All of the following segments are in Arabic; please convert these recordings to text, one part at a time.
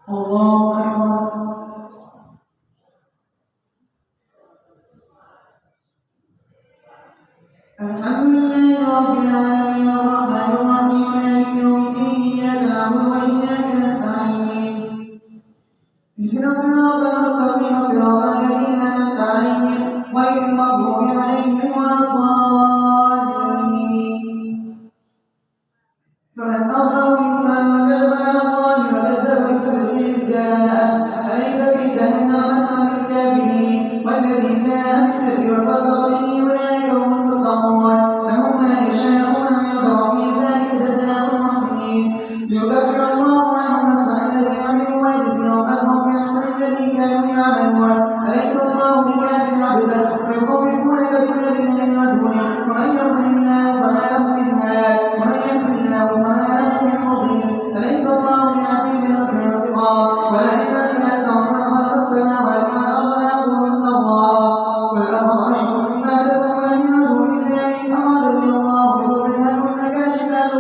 الله أكبر. الحمد لله رب العالمين الرحمن الرحيم مالك يوم الدين إياك نعبد وإياك نستعين اهدنا الصراط المستقيم صراط الذين أنعمت عليهم غير المغضوب عليهم ولا الضالين. فمن أظلم ممن كذب على الله وكذب برسله إذ جاء أليس في جهنم مثوى للكافرين والذي جاء بالصدق وصدق به أولئك هم المتقون لهم ما يشاءون عند ربهم ذلك جزاء المحسنين ليكفر الله عنهم أسوأ الذي عملوا ويجزيهم أجرهم بأحسن الذي كانوا يعملون أليس الله بكاف عبده يخوفونك بالذين من دونه ومن يضلل الله فما له من هاد ومن يهد الله فما له من مضل أليس الله بعزيز ذي انتقام ولئن سألتهم من خلق السماوات والأرض ليقولن الله قل أفرأيتم ما تدعون من دون الله إن أرادني الله بضر هل هن كاشفات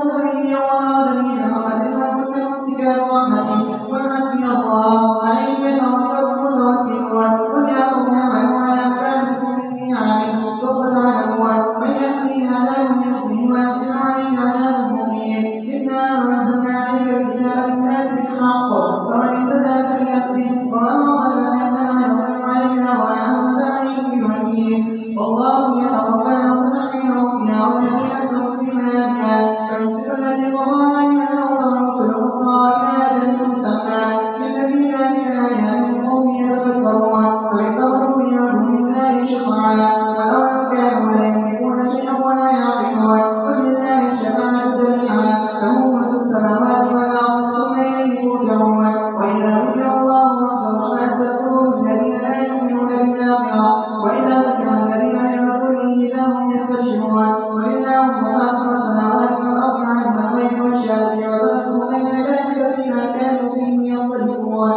ضره يوم أرادني بضر هل هن ممسكات رحمتي قل حسبي الله عليه يتوكل المتوكلون قل يا قوم اعملوا على مكانتكم إني عامل سوف تعلمون من يأتيه عذاب يخزيه ويحل عليه عذاب مقيم إنا أنزلنا عليك الكتاب للناس بالحق فمن اهتدى فلنفسه ومن ضل فإنما يضل عليها وما أنت عليهم بوكيل والله يتوفى الأنفس حين موتها والتي أسلمت في منامها فيمسك التي قضى عليها الموت ويرسل الأخرى إلى أجل مسمى إن في ذلك لآيات لقوم يتفكرون واتخذوا من دون الله شفعاء ولو كانوا لا يملكون شيئا ولا يعقلون قل لله الشفاعة جميعا له ملك السماوات والأرض ثم إليه ترجعون وإذا ذكر الله وحده فأستغفروه الذين لا يؤمنون بالآخرة وإذا ذكر الذين من دونه إذا هم يستبشرون قل اللهم خالق السماوات والأرض عالم الغيب والشهادة وتذكر بين عبادك فيما كانوا فيه يختلفون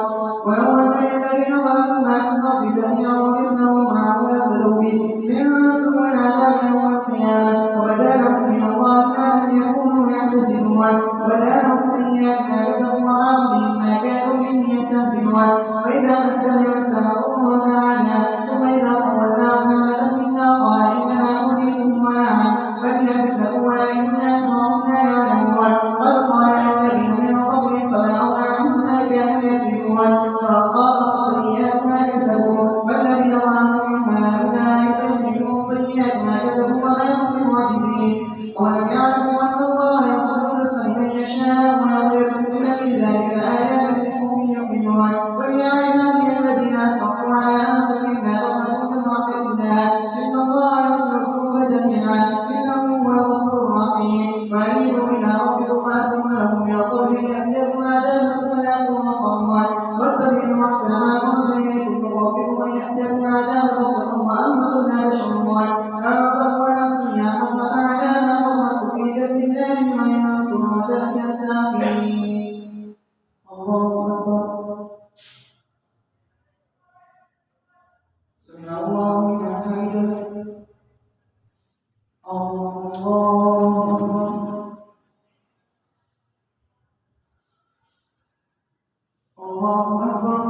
ولو أن الذين ظلموا ما في الأرض جميعا ومثله معه لافتدوا به من سوء العذاب يوم القيامة وبدا لهم من الله ما لم يكونوا يحتسبون وبدا لهم سيئات ما كسبوا وعاقبهم ما كانوا به يستهزئون وإذا مس الإنسان ضر دعانا ثم إذا خولناه نعمة منا قال إنما أوتيته على علم بل كذبوا ولكن أكثرهم لا يعلمون قد قال الذين من قبلهم فما أغنى عنهم ما كانوا يكسبون فأصابهم سيئات ما كسبوا والذين ظلموا من هؤلاء سيصيبهم سيئات ما كسبوا وما هم بمعجزين ولم يعلموا أن الله يرزق الرزق لمن يشاء ويقدر إن في ذلك لآيات لقوم يؤمنون قل يا عبادي الذين أسرفوا على أنفسهم لا تقنطوا من رحمة الله إن الله يغفر الذنوب جميعا إنه هو الغفور الرحيم وأنيبوا إلى ربكم وأسلموا له من قبل أن يأتيكم عذاب فلا تنصرون واتبعوا أحسن ما أنزل إليكم من ربكم وأن يأتيكم عذاب بغتة وأنتم لا تشعرون أن تقول نفسي يا حسرة على ما فرطت في سبيل الله وإن كنت لمن الساخرين. الله أكبر. سمع الله لمن حمده. الله أكبر. الله أكبر.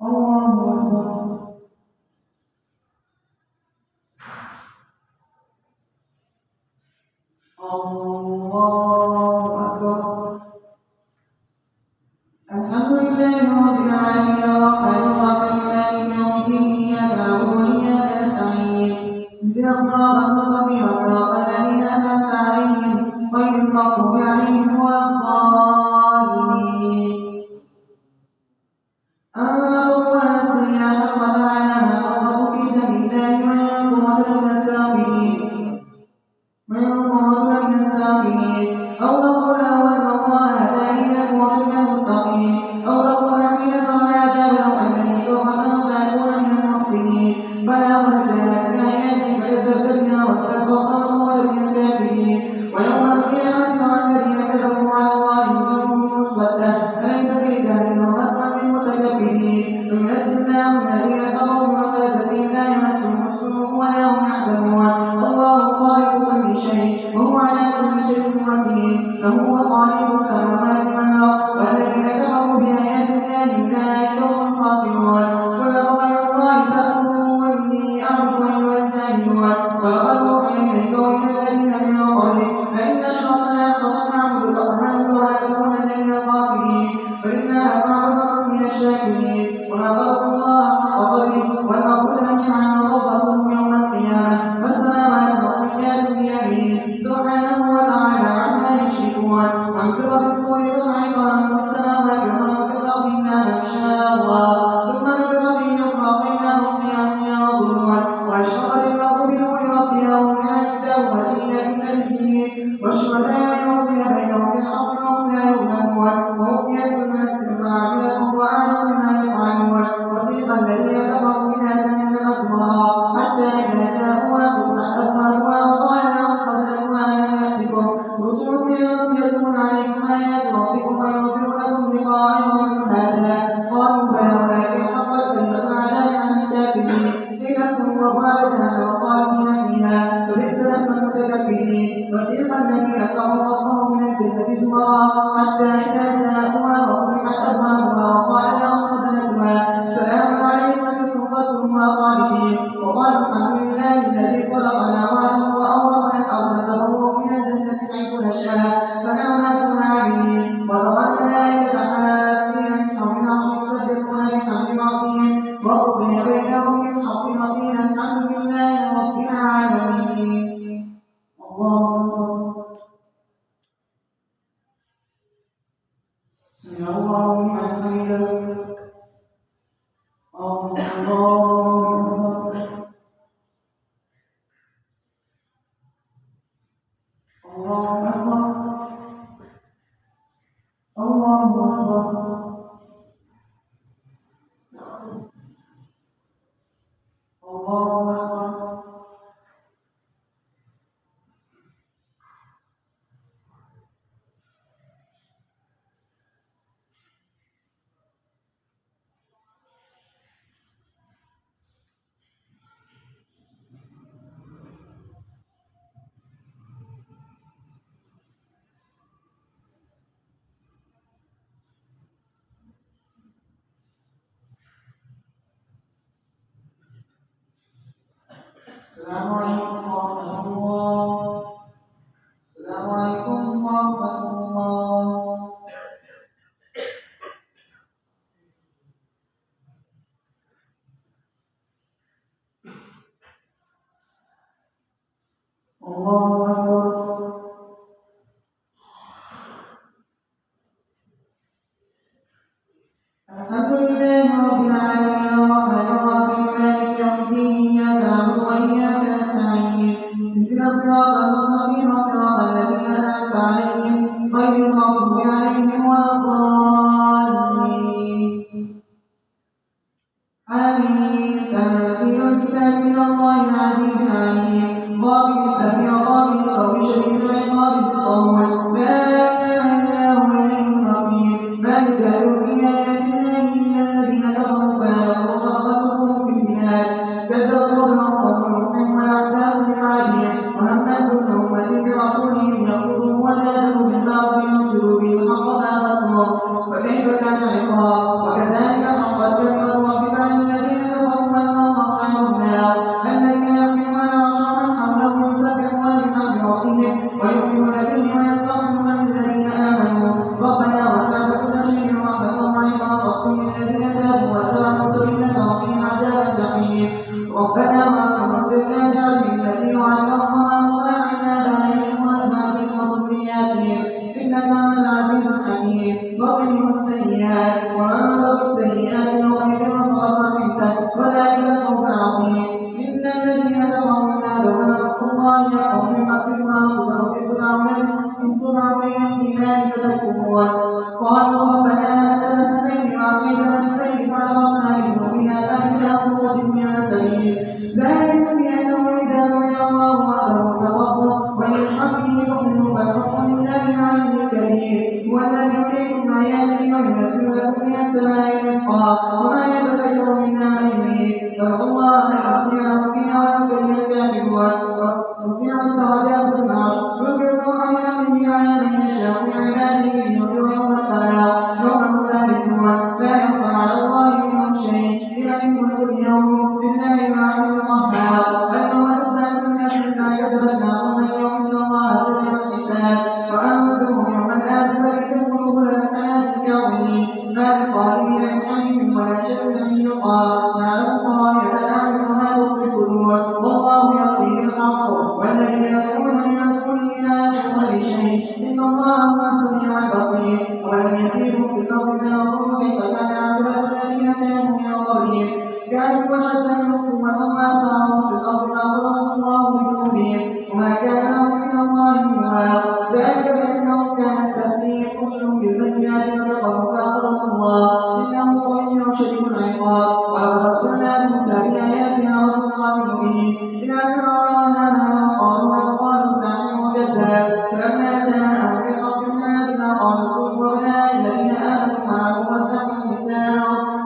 الله أكبر. الله أكبر. الحمد لله رب العالمين الرحمن الرحيم مالك يوم الدين إياك نعبد وإياك نستعين اهدنا الصراط المستقيم صراط الذين أنعمت عليهم غير المغضوب عليهم ولا الضالين. أن تقول نفسي يا حسرة على ما فرطت في سبيل الله وإن كنت لمن الساخرين أو تقول لو أن الله هداني لكنت من المتقين أو تقول حين ترى العذاب لو أنني كرة فأكون من المحسنين بلى قد جاءت بآياتي فكذبت بها واستكبرت وهو من الكافرين ويوم القيامة ترى الذين كذبوا على الله وجوههم مسودة أليس في جهنم مثوى للمتكبرين وينجي الله الذين اتقوا بمفازتهم لا يمسهم السوء ولا هم يحزنون الله خالق كل شيء وهو على كل شيء وكيل له يشركون أنفق في السور فصعق من في السماوات ومن في الأرض إلا من شاء الله ثم نفخ فيه أخرى فإذا هم قيام ينظرون وأشرقت الأرض بنور ربها وملائكته وجيء بالنبيين والشهداء وقضي بينهم بالحق وهم لا يظلمون ووفيت كل نفس ما عملت وأعلم ما يفعلون وسيق الذين كفروا إلى جهنم زمرا حتى إذا جاءوها فتحت أبوابها وقال لهم خزنتها ألم يأتكم رسل منكم يتلون عليكم آيات ربكم وينذرونكم لقاء يومكم هذا قالوا بلى ولكن حقت كلمة العذاب عن الكافرين لتكفروا أبواب جهنم خالدين فيها فبئس مثوى المتكبرين وسيق الذين اتقوا ربهم من الجنة زمرا حتى إذا جاءوها وفتحت أبوابها وقال لهم خزنتها سلام عليكم بكم فادخلوها خالدين وقالوا الحمد لله الذي صدقنا وعده وأورثنا الأرض نتبوأ من الجنة حيث نشاء فنعم أجر العاملين وترى الملائكة حافين من حول العرش يسبحون بحمد ربهم وقضي بينهم بالحق وقيل الحمد لله رب العالمين. الله سمع الله لمن حمده. السلام عليكم ورحمة الله. السلام عليكم ورحمة الله. الله أكبر. الحمد لله رب العالمين الرحمن الرحيم مالك يوم الدين إياك نعبد وإياك نستعين اهدنا الصراط المستقيم صراط الذين أنعمت عليهم غير المغضوب عليهم ولا الضالين آمين. تنزيل الكتاب من الله العزيز العليم غافر الذنب وغافر التوب شديد العقاب الطول لا إله إلا هو إليه المصير ما يجادل في آيات الله إلا الذين كفروا فلا يغرك تخلفهم في البلاد كذبت قوم نوح والأحزاب من بعدهم وهمت كل أمة برسولهم يأخذوه وزادوا بالباطل ينكروا به الحق فأخذوه وكيف كان عقاب وكذلك حقت كلمة ربك على الذين كفروا أنهم أصحاب النار الذين يحملون العرش حولهم يسبحون بحمد ربهم ويؤمنون به ويستغفرون للذين آمنوا ربنا وسعت كل شيء رحمة وعلما فاغفر للذين تابوا واتبعوا سبيلك وقهم عذاب الجحيم ربنا وانصرنا اجعل للذين وعدهم وأصلحنا بأيهم وأزواجهم وذرياتهم إنك أنت العزيز الحكيم وقهم السيئات ومن تق السيئات يومئذ فقد رحمته وذلك الفوز العظيم. إن الذين كفروا ينادون لعنة الله يقوم المسجد وأنفسهم إذ تدعون إلى الإيمان فتكفرون قالوا ربنا آمنا اثنين وعقيدنا اثنين فأغرقنا بذنوبنا فإذا خروج من سبيل ذلك بأنه إذا دعي الله وحده فالرب ويشرك به يؤمن فالحكم لله العلي الكبير هو الذي يريكم آياته وينزل لكم من السماء رزقا وما يتذكر منا من يريد فادعوا الله مخلصين فيها ولو كره الكافرون رفع الدرجات بالعرش يلقي الروح من أمره على من يشاء من عباده لينذر يوم الخلاق يوم هم لا يثبتون لا يخفى على الله منهم شيء لمن الملك اليوم لله الواحد القهار اليوم تجزى كل نفس ما كسبت لا ظلم اليوم إن الله سريع الحساب وأنذرهم يوم الآخرة إذ القلوب للحياة الكاظمين ما للظالمين من حميم ولا شفيع يطاع نعلم خائنة الأعين وما تخفي الصدور والله يقضي بالحق والذين هو السميع البصير ولم يسيروا في الأرض فينظروا كيف كان عاقبة الذين كانوا من قبلهم كانوا أشد منهم قوة وأثاروا في الأرض فأخذهم الله بذنوبهم وما كان لهم من الله من واق ذلك بأنهم كانت تأتيهم رسلهم بالبينات فكفروا فأخذهم الله إنه قوي شديد العقاب ولقد أرسلنا موسى بآياتنا وسلطان مبين إلى فرعون وهامان وقالوا ساحر كذاب فلما جاءهم بالحق من عندنا قالوا كفروا أولئك الذين آمنوا معه واستحيوا النساء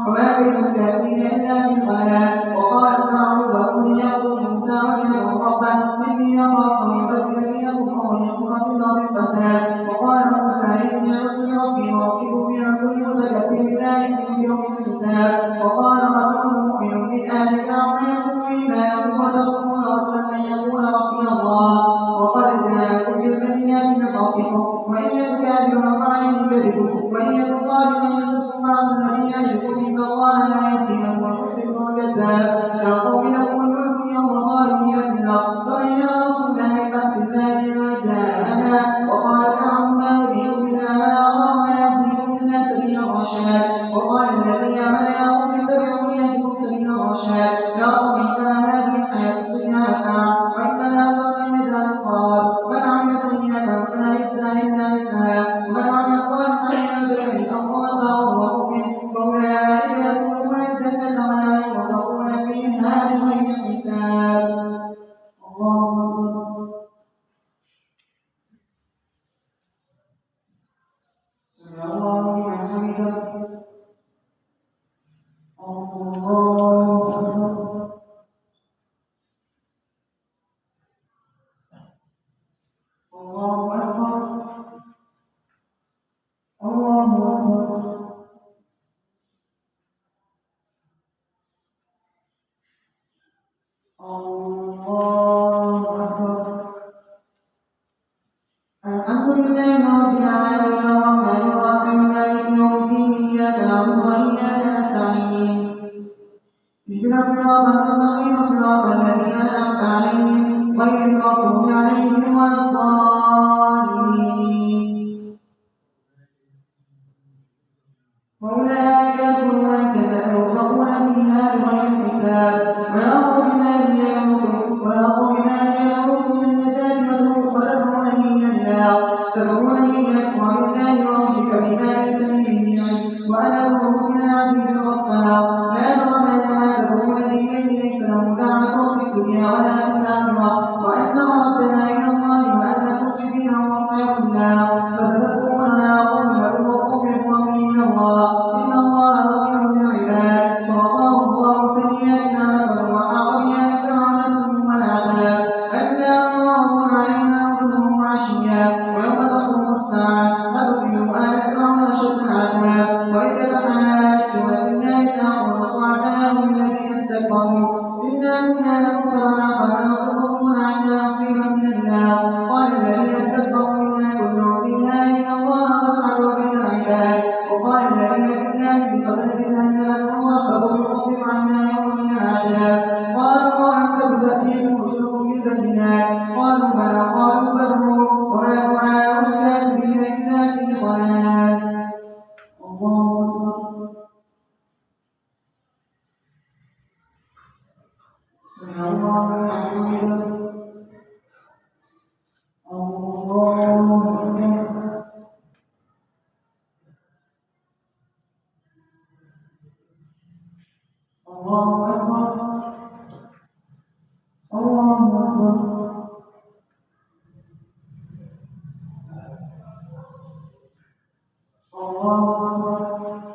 وما بين الكافرين إلا في ضلال وقال فرعون ذروني يقتل موسى ويدعو ربه إني أخاف أن يبدل دينكم أو أن يكون في الأرض فساد وقال موسى إني عدت ربي وربكم من كل متكبر لا يؤمن بيوم الحساب وقال رجل مؤمن من آل فرعون يكون إيمانه وتقولون رجلا أن يقول ربي الله وقد جاءكم بالبينات من ربكم وإن يك كاذبا فعليه كذبه وإن يك صادقا يصدكم بعض الذي يعدكم إن الله لا يهدي من هو مسرف وكذاب يا قوم لكم الملك يوم ظالمين في الأرض فمن يغفرنا من بأس الله جاءنا وقال فرعون ما أريكم إلا ما أرى وما يهديكم إلا سبيل الرشاد وقال الذي آمن يا قوم اتبعوني يهدكم سبيل الرشاد يا قوم إنما هذه الحياة الدنيا متاع وإن الآخرة ميزان القرار من عمل سيئة فلا يجزى إلا مثلها ومن عمل صالحا من ذكر أو أنثى وهو مؤمن فأولئك يدخلون الجنة ولا يرزقون فيها بغير حساب. الله أكبر. سمع الله لمن حمده. الله أكبر. الله أكبر. الله أكبر. الله أكبر. الحمد لله رب العالمين الرحمن الرحيم مالك يوم الدين إياك نعبد وإياك نستعين اهدنا الصراط المستقيم صراط الذين أنعمت عليهم غير المغضوب عليهم ولا الضالين وأولئك يدخلون الجنة يرزقون فيها بغير حساب ويقول بما لي يموت من النجاة وتدعونني إلى النار تدعونني إلى أكبر الله وأشرك بما ليس لي به علم وأنا أدعوكم من العزيز الغفار لا جرم أن ما تدعونني إليه ليس له دعوة في الدنيا ولا في الآخرة وأن ردنا إلى الله وأن المشركين هم أصحاب النار فتذكرون ما أقول لكم وأخبركم به إلى الله إن الله بصير بالعباد فوقاه الله سيئات ما مكروا وحاق بآل فرعون ثم العذاب النار يعرضون عليها غدوا وعشيا ويوم تقوم الساعة أدخلوا آل فرعون أشد العذاب وإذ تحاجون في النار فأغرق وعداهم الذين استكبروا إنا كنا لكم تبعا فأغرقون عنا نصيبا من النار قال الذين استكبروا إنا كنا فيها إن الله قد عدل بين العباد وقال الذين في النار بفضل جهنم لكم ربكم يخفف عنا يوما من العذاب قالوا أن تأتيكم رسلكم بالبينات قالوا بلى قالوا فادعوا وما دعاء الكافرين إلا في ضلال. الله أكبر. سمع الله لمن حمده. الله أكبر. الله أكبر. الله أكبر. الله أكبر.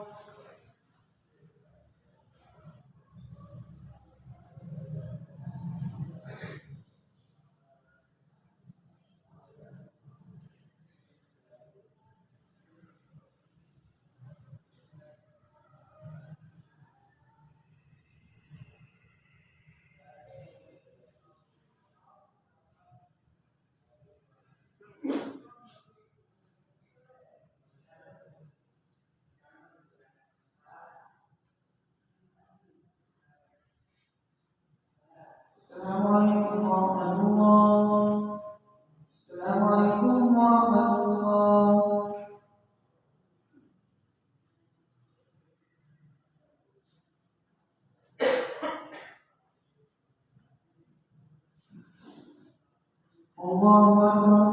الله أكبر.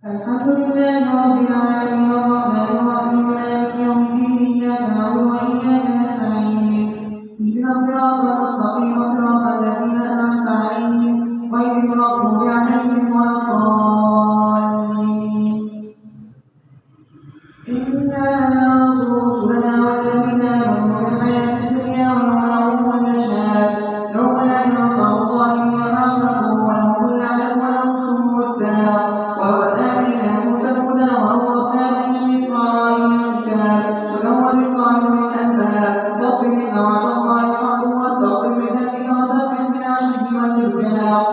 الحمد لله رب العالمين الرحمن الرحيم مالك يوم الدين إياك نعبد وإياك نستعين اهدنا الصراط المستقيم صراط الذين أنعمت عليهم غير المغضوب عليهم ولا الضالين. إنا لننصر رسلنا والذين آمنوا في الحياة الدنيا ويوم يقوم الأشهاد يوم لا ينفع الظالمين معذرتهم ولهم اللعنة ولهم سوء الدار. ولقد آتينا موسى الهدى وأورثنا بني إسرائيل الكتاب هدى وذكرى لأولي الألباب. فاصبر إن وعد الله حق واستغفر لذنبك وسبح بالعشي والإبكار.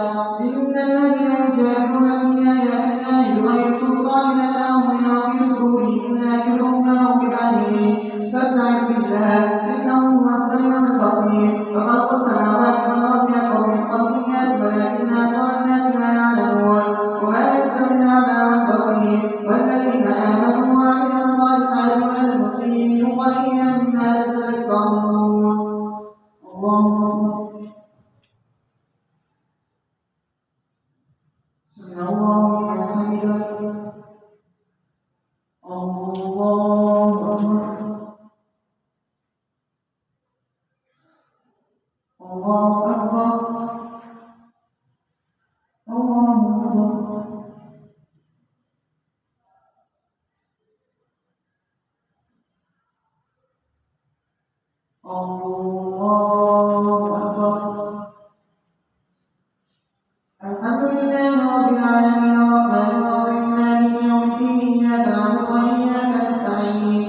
إن الذين يجادلون في آياتنا بغير سلطان أتاهم بما في صدورهم إلا كبر ما هم ببالغين فاستعذ بالله إنه هو السميع البصير. فخلق السماوات والأرض أكبر من خلق الناس ولكن أكثر الناس لا يعلمون. وما يستوي الأعمى والبصير والذين آمنوا وعملوا الصالحات ولا المسيء قليلا ما تتذكرون. الله أكبر. سمع الله لمن حمده. الله أكبر. الله أكبر. الله أكبر. الله أكبر. الحمد لله رب العالمين الرحمن الرحيم مالك يوم الدين إياك نعبد وإياك نستعين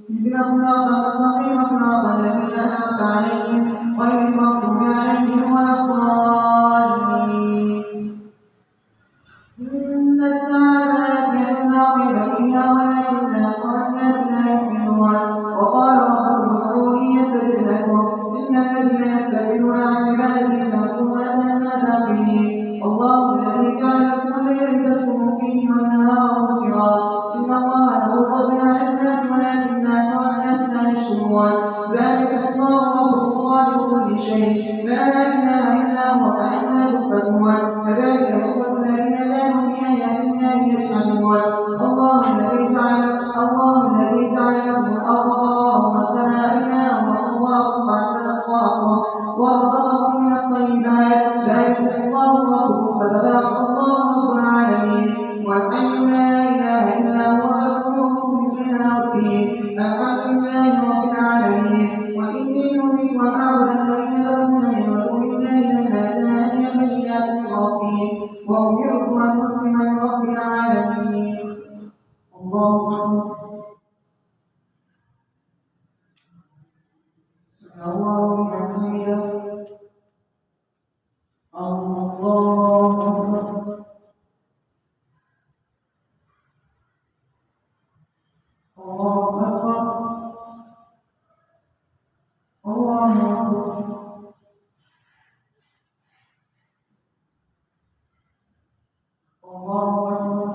اهدنا الصراط المستقيم صراط الذين أنعمت عليهم غير المغضوب عليهم ولا الضالين. إن الساعة لآتية لا ريب فيها ولكن أكثر الناس لا يؤمنون. وقال ربكم ادعوني يستجب لكم إن الذين يستكبرون عن عبادتي سيدخلون جهنم داخلين. الله الذي جعل لكم الليل لتسكنوا فيه والنهار مبصرا إن الله له فضل على الناس ولكن أكثر الناس لا يشكرون. ذلك الله ربكم خالق كل شيء لا إله إلا هو فأنا تؤفكون. كذلك يؤفك الذين كانوا بآياتنا يجحدون. الله الذي جعل لكم الأرض قرارا والسماء بناء وصوركم فأحسن صوركم ورزقكم من الطيبات. ذلك الله ربكم فتبارك الله رب العالمين. والحي لا إله إلا هو فادعوه مخلصين له الدين. الحمد لله رب العالمين. وإني نريد أن أعبد الذين تدعون من دون الله لما جاءني بينات من ربي وأمرت أن أسلم لرب العالمين. الله أكبر. سمع الله لمن حمده. الله أكبر. الله أكبر. الله أكبر. الله أكبر.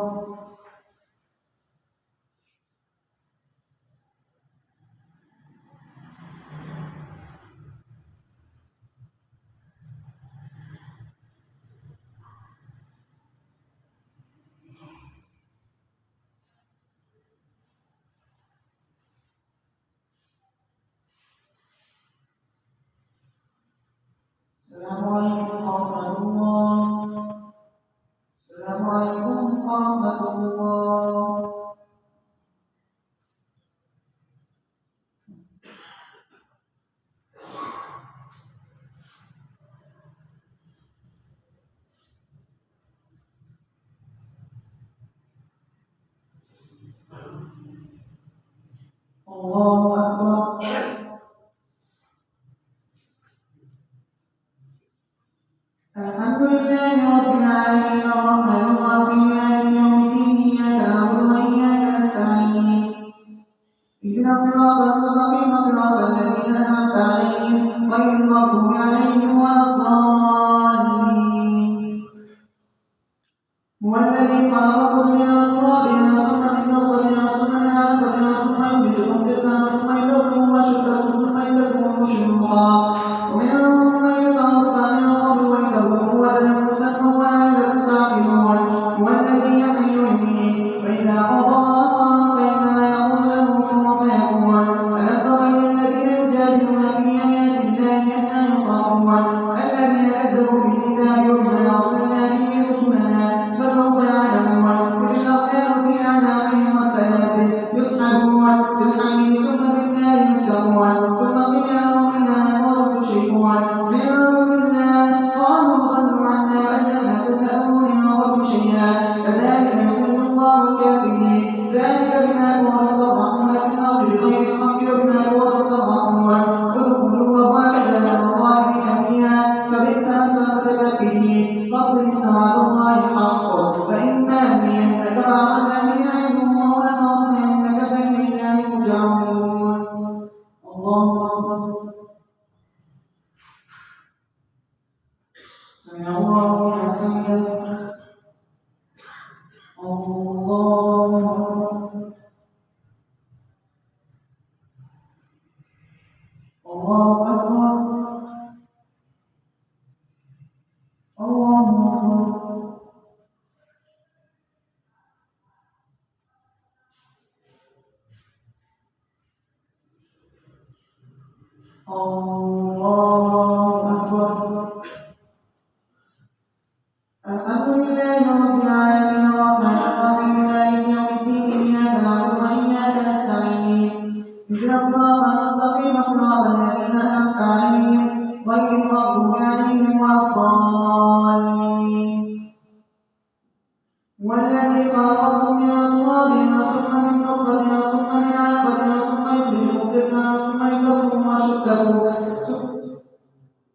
السلام عليكم ورحمة الله. السلام عليكم ورحمة الله. الله أكبر. الحمد لله رب العالمين الرحمن الرحيم مالك يوم الدين إياك نعبد وإياك نستعين اهدنا الصراط المستقيم صراط الذين أنعمت عليهم غير المغضوب عليهم ولا الضالين. هو الذي خلقكم من تراب ثم من نطفة ثم من علقة ثم ينبتكم طفلا ثم يلقكم وشدكم ثم يلقكم شيوخا فاصبر إن وعد الله حق فإما نرينك بعض الذي نعدهم أو نتوفينك فإلينا يرجعون. الله أكبر. سمع الله لمن حمده. الله أكبر. الله أكبر. الله أكبر. الله أكبر. الحمد لله رب العالمين الرحمن الرحيم مالك يوم الدين إياك نعبد وإياك نستعين اهدنا الصراط المستقيم صراط الذين أنعمت عليهم غير المغضوب عليهم ولا الضالين. والذي خلقكم من تراب ثم من نطفة ثم من علقة ثم يخرجكم طفلا ثم يبلغكم أشدكم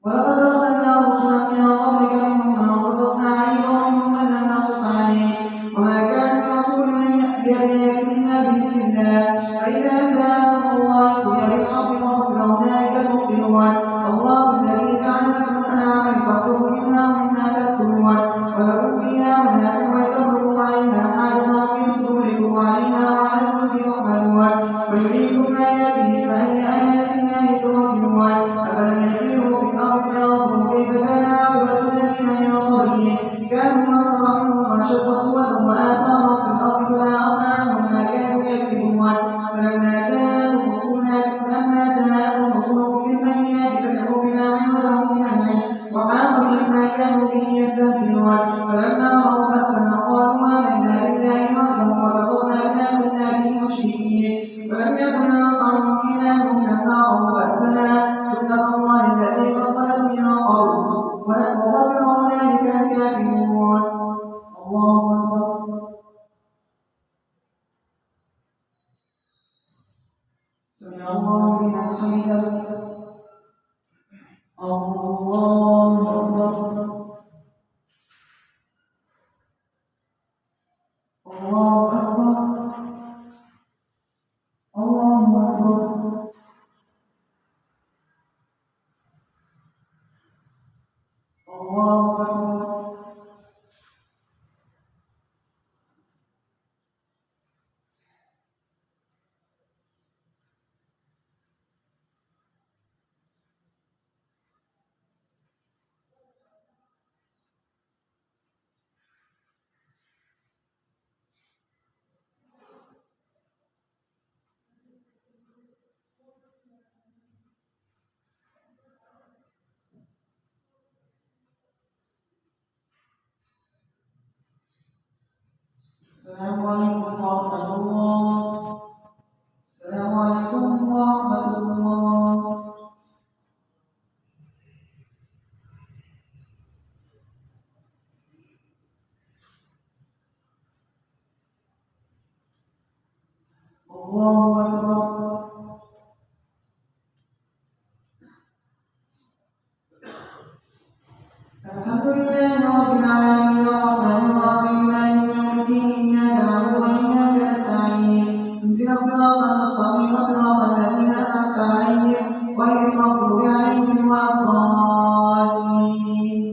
ولقد أرسلنا رسلا من قبلك منهم من قصصنا عليك ومنهم من لم نقصص عليك وما كان لرسول أن يأتي بآية إلا بإذن الله فإذا جاء الله قضي بالحق وخسر هنالك المبطلون. الله الذي جعل لكم الأنعام لتركبوا منها ومنها تأكلون ولكم فيها منافع ولتبلغوا عليها حاجة في صدوركم وعلينا وعلى الفلك تحملون ويريكم آياته فأي آيات الله ترجمون. أفلم يسيروا في الأرض فينظروا كيف كان عاقبة الذين من قبلهم كانوا أكثر منهم وأشد قوة وآثارا في الأرض فلا أغنى عنهم ما كانوا يكسبون. فلما جاءتهم رسلهم بالبينات فرحوا بما عندهم من العلم وحاق بهم ما كانوا به يستهزئون. فلما رأوا بأسنا قالوا آمنا بالله وحده وكفرنا بما كنا به مشركين. ولم يكن ينفعهم إيمانهم لما رأوا بأسنا سنة الله التي قد خلت من قبل وخسر هنالك الكافرون. الله أكبر. سمع الله لمن حمده. الله أكبر. الله أكبر. الله أكبر. الله أكبر. السلام عليكم ورحمة الله. السلام عليكم ورحمة الله. الله أكبر. الحمد لله رب العالمين الرحمن الرحيم مالك يوم الدين إياك نعبد وإياك نستعين اهدنا الصراط المستقيم صراط الذين أنعمت عليهم غير المغضوب عليهم ولا الضالين.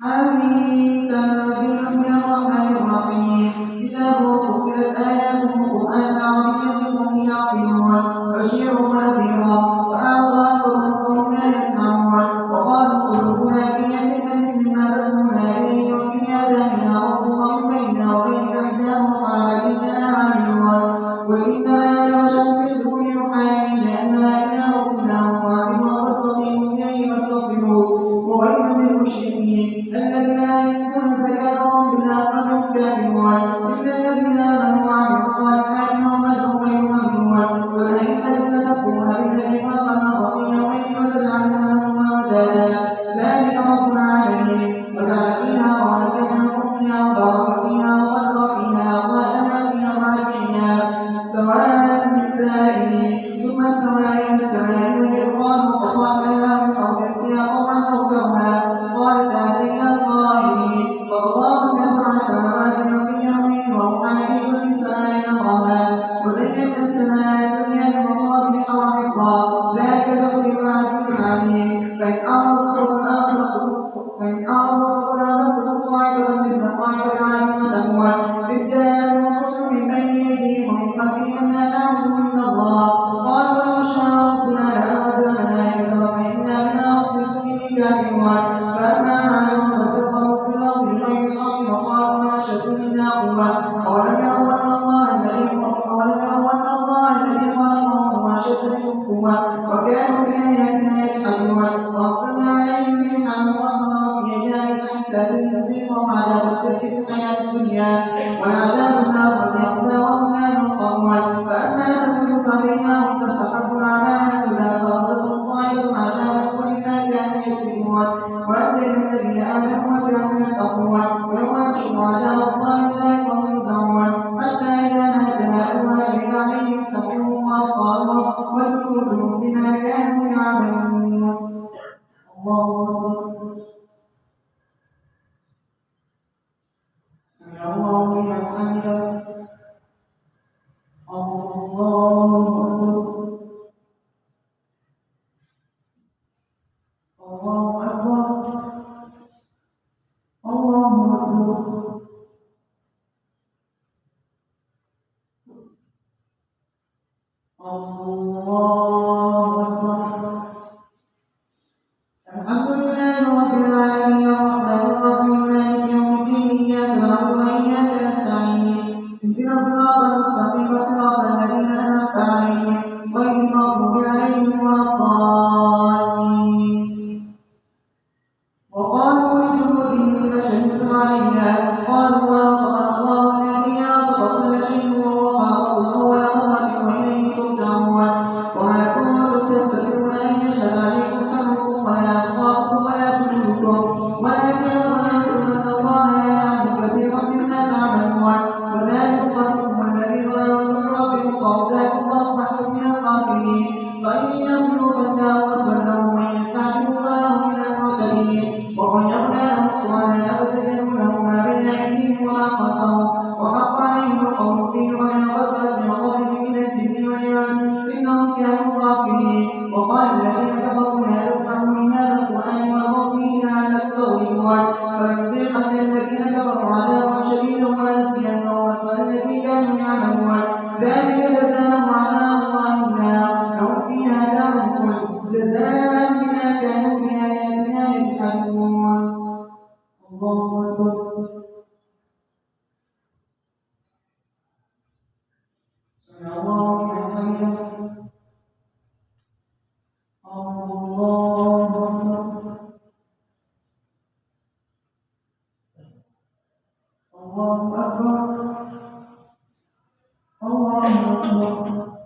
حميد تنزيل من الرحمن الرحيم كتاب فصلت آياته قرآنا عربيا لقوم يعقلون بشيرا ونذيرا وأعرض أكثرهم فهم لا يسمعون وقالوا قلوبنا في أكنة مما تدعونا إليه وفي آذاننا وقر ومن بيننا وبينك حجاب فعلينا عاملون قل إنما أنا بشر مثلكم يوحى إلي أنما إلهكم إله واحد فاستقيموا إليه واستغفروه وويل للمشركين الذين لا يؤتون الزكاة وهم بالآخرة هم كافرون إلا الذين آمنوا وعملوا الصالحات هم أجر غير ممنون قل أئنكم لتكفرون بالذي خلق الأرض في يومين وتجعلون له أندادا ذلك رب العالمين وجعل فيها رواسي من فوقها وبارك فيها وقدر فيها أقواتها في أربعة أيام سواء للسائلين ثم استوى إلى السماء وهي دخان فقال لها من أرض فيها طوعا أو كرها قالت فأما عاد فاستكبروا في الأرض بغير الحق وقالوا من أشد منا قوة أولم يروا أن الله الذي خلقهم هو أشد منهم قوة وكانوا بآياتنا يجحدون وأرسلنا عليهم ريحا صرصرا في أيام حساب لنذيقهم عذاب الخزي في الحياة الدنيا وعذاب الآخرة أخزى وهم لا ينصرون فأما ثمود فهديناهم فاستحبوا العمى إذا فأخذتهم صاعقة عذاب كل ما كانوا يكسبون وأنزلنا الذين آمنوا وكانوا يتقون ويوم نحشر أعداء الله أولئك هم يوزعون حتى إذا ما جاءوا شهد عليهم سمعهم وأبصارهم وجلودهم بما كانوا يعملون الله أكبر سمع الله لمن حمده الله أكبر الله أكبر الله أكبر الله أكبر الحمد لله رب العالمين الرحمن الرحيم مالك يوم الدين إياك نعبد وإياك نستعين اهدنا الصراط المستقيم صراط الذين أنعمت عليهم غير المغضوب عليهم ولا الضالين وقالوا لجلودهم لم شهدتم علينا قالوا وأنطقنا الله الذي أنطق كل شيء وهو خلقكم أول مرة وإليه ترجعون وما كنتم تستترون أن يشهد عليكم سمعكم ولا أبصاركم ولا جلودكم ولكن ظننتم أن الله لا يعلم كثيرا مما تعملون وذلكم ظنكم الذي ظننتم بربكم فأرداكم فأصبحتم من الخاسرين فإن يغفروا فالنار مثوى لهم وإن يستعجلوا فلا هم من المعتدين وقيضنا لهم قرآنا فزينوا لهم ما بين أيديهم وما خلفهم وحق عليهم القول فيه ومن قتل من قبلهم من الجن والإنس إنهم كانوا خاسرين وقال الذين كفروا لا تسمعوا لهذا القرآن والغوا فيه لعلكم تغلبون فلنذيقن الذين كفروا عذابا شديدا ولنجزينهم أسوأ الذي كانوا يعملون ذلك جزاهم عذاب الله النار لهم فيها دار الخلد جزاء بما كانوا بآياتنا يجحدون الله أكبر سمع الله لمن حمده الله أكبر الله أكبر الله أكبر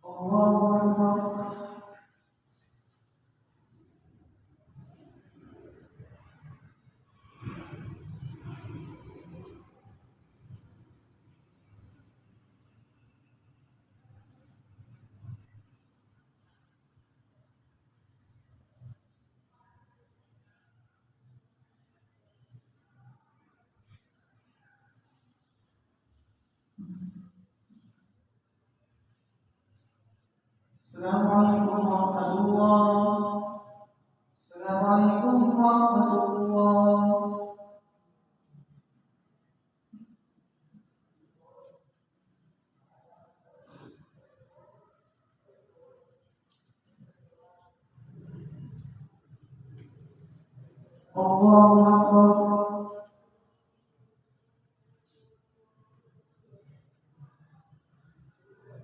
الله أكبر السلام عليكم ورحمة الله السلام عليكم ورحمة الله الله أكبر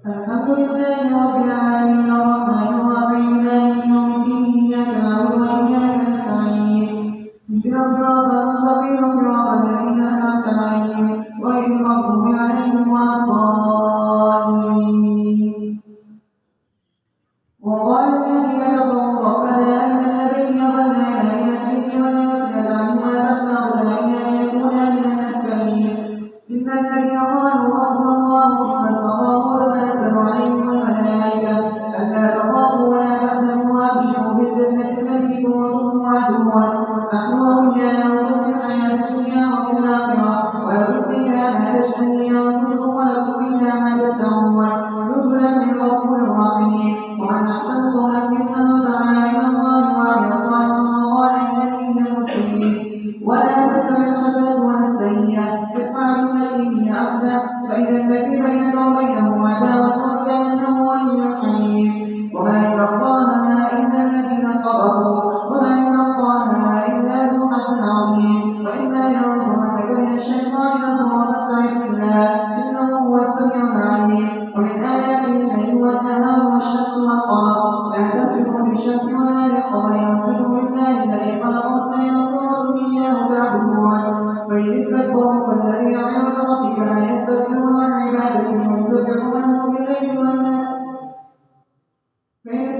الحمد لله رب العالمين الرحمن الرحيم مالك يوم الدين إياك نعبد وإياك نستعين اهدنا الصراط المستقيم صراط الذين أنعمت عليهم غير المغضوب عليهم ولا الضالين وقال الذين كفروا ربنا أن الذين ضلنا من الجن والإنس نجعلهما تحت أقدامنا ليكونا من الأسفلين إن الذين قالوا ربنا الله ثم استقاموا تتنزل عليهم الملائكة ألا تخافوا ولا تحزنوا وأبشروا بالجنة التي كنتم توعدون نحن أولياؤكم في الحياة الدنيا وفي الآخرة ولكم فيها ما تشتهي أنفسكم ولكم فيها ما تدعون نزلا من غفور رحيم ومن أحسن قولا ممن دعا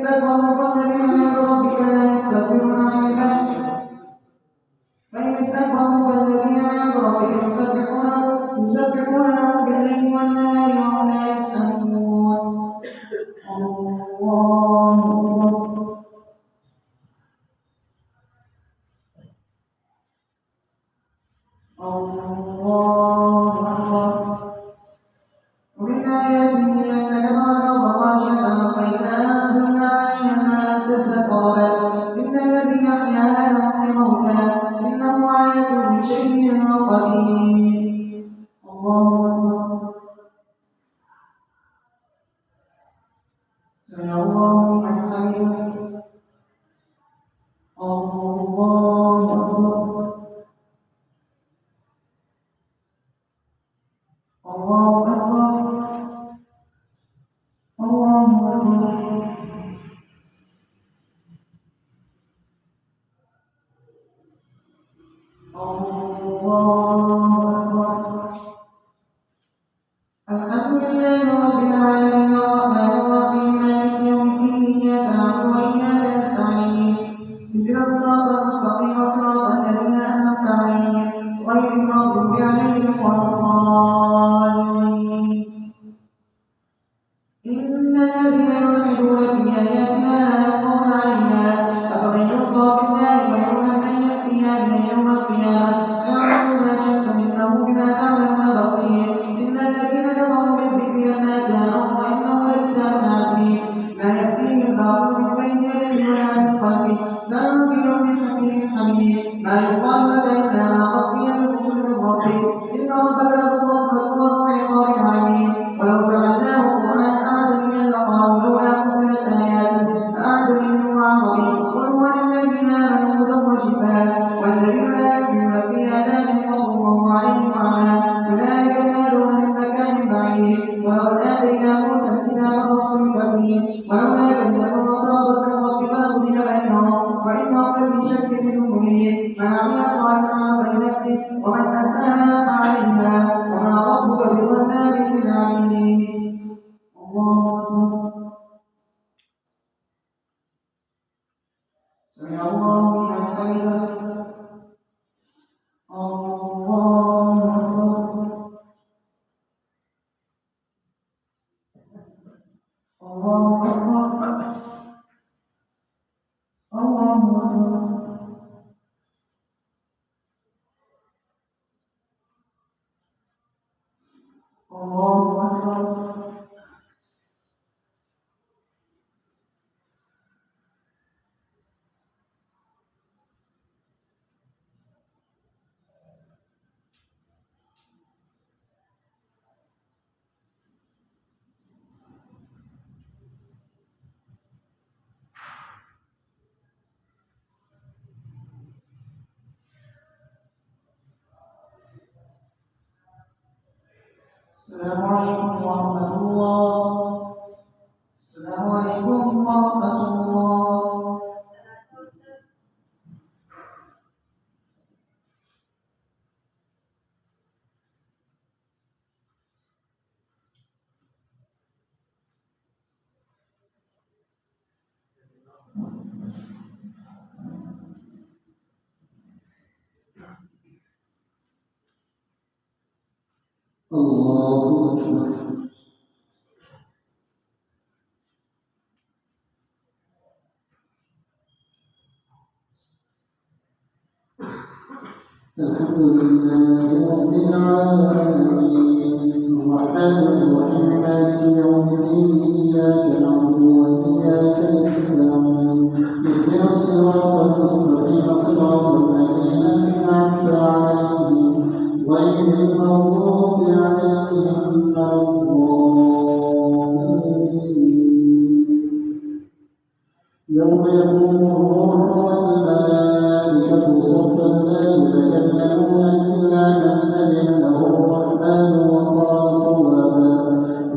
استكبروا فالذين عند ربك لا يستكبرون عن عباده فإن استكبروا فالذين عند ربك يسبحون له بالليل والنهار وهم لا يسأمون. الله أكبر. ومن آياته أنك ترى الأرض خاشعة فإذا أنزلنا عليها الماء اهتزت وربت إن الذي أحياها لمحيي الموتى إنه على كل شيء قدير. الله أكبر. سمع الله لمن حمده. الله أكبر. الله أكبر. الله أكبر. الحمد لله رب العالمين الرحمن الرحيم مالك يوم الدين إياك نعبد وإياك نستعين اهدنا الصراط المستقيم صراط الذين أنعمت عليهم غير المغضوب عليهم ولا الضالين. إن الذين يلحدون في آياتنا لا يخفون علينا أفمن يلقى في النار خير من يأتي آمنا يوم القيامة يعمل ما شئت إنه بما تعملون بصير. إن الذين كفروا بالذكر لما جاءهم وإنه لكتاب عزيز ما يأتيه الباطل من بين يديه ولا من خلفه تنزيل من حكيم حميد. ما يقال لك إلا ما قد قيل الرسل من ربك إن ربك له الرحمة وذو عقاب عليم. ولو جعلناه قرآنا أعجميا لقالوا لولا فصلت آياته أعجمي وعربي قل هو للذين آمنوا هدى وشفاء والذين لا يؤمنون في آذانهم وقر وهو عليهم عمى أولئك ينادون من مكان بعيد. ولقد آتينا موسى الكتاب فاختلف فيه ولولا كلمة سبقت من ربك لقضي بينهم وإنهم لفي شك منه مريب. من عمل صالحا فلنفسه ومن أساء فعليها وما ربك بظلام للعبيد. الله أكبر. سمع الله لمن حمده. الله أكبر. الله أكبر. الله أكبر. الله أكبر. السلام عليكم ورحمة الله. السلام عليكم ورحمة الله. الله أكبر. الحمد لله رب العالمين الرحمن الرحيم مالك يوم الدين إياك نعبد وإياك نستعين اهدنا الصراط المستقيم صراط الذين أنعمت عليهم غير المغضوب عليهم ولا الضالين. يوم يقوم الروح والملائكة صفا لا يتكلمون إلا من أذن له الرحمن وقال صوابا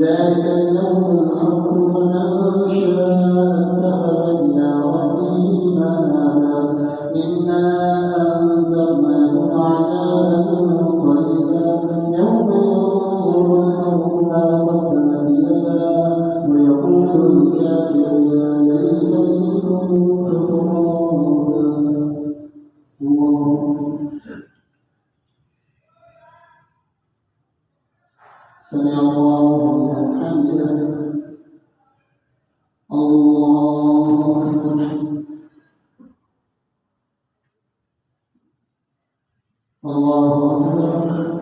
ذلك اليوم الحق فمن شاء اتخذ إلى ربه مآبا. إنا أنذرناكم عذابا قريبا يوم ينظر المرء ما قدمت يداه ويقول الكافر يا ليت الله أكبر